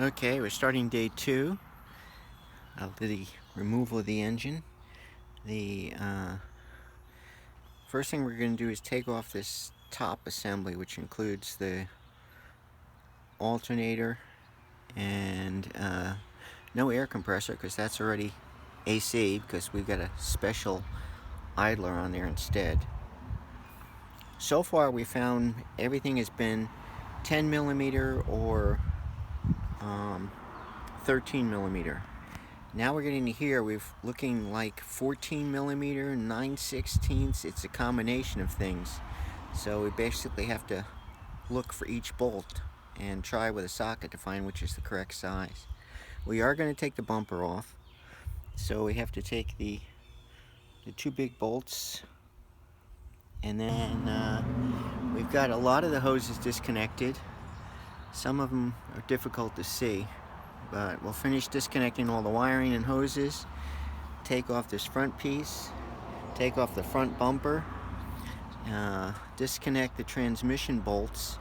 Okay, we're starting day 2 of the removal of the engine. The first thing we're going to do is take off this top assembly, which includes the alternator and no air compressor, because that's already AC, because we've got a special idler on there instead. So far we found everything has been 10 millimeter or 13 millimeter. Now we're getting to here, we're looking like 14 millimeter, 9/16. It's a combination of things. So we basically have to look for each bolt and try with a socket to find which is the correct size. We are going to take the bumper off. So we have to take the two big bolts, and then we've got a lot of the hoses disconnected. Some of them are difficult to see, but we'll finish disconnecting all the wiring and hoses, take off this front piece, take off the front bumper, disconnect the transmission bolts.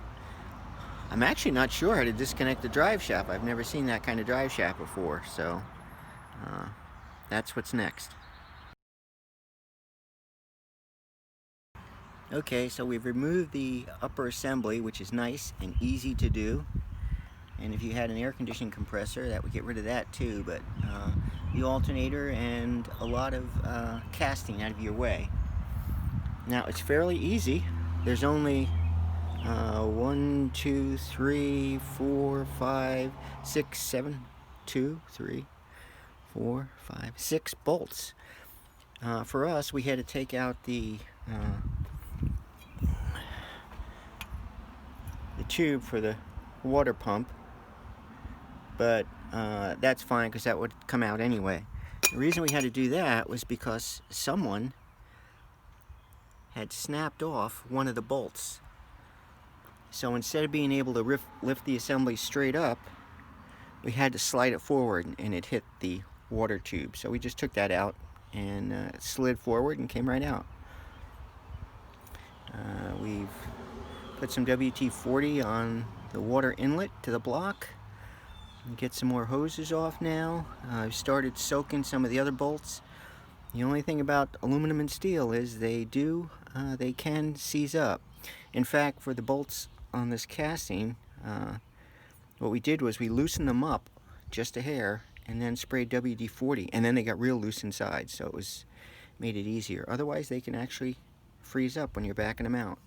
I'm actually not sure how to disconnect the drive shaft. I've never seen that kind of drive shaft before, so that's what's next. Okay, so we've removed the upper assembly, which is nice and easy to do. And if you had an air conditioning compressor, that would get rid of that too, but the alternator and a lot of casting out of your way. Now it's fairly easy. There's only 1, 2, 3, 4, 5, 6, 7, 2, 3, 4, 5, 6 bolts. For us, we had to take out the tube for the water pump, but that's fine because that would come out anyway. The reason we had to do that was because someone had snapped off one of the bolts. So instead of being able to lift the assembly straight up, we had to slide it forward, and it hit the water tube. So we just took that out and it slid forward and came right out. We've put some WT-40 on the water inlet to the block. Get some more hoses off now. I've started soaking some of the other bolts. The only thing about aluminum and steel is they can seize up. In fact, for the bolts on this casting, what we did was we loosened them up just a hair and then sprayed WD-40, and then they got real loose inside, so made it easier. Otherwise, they can actually freeze up when you're backing them out.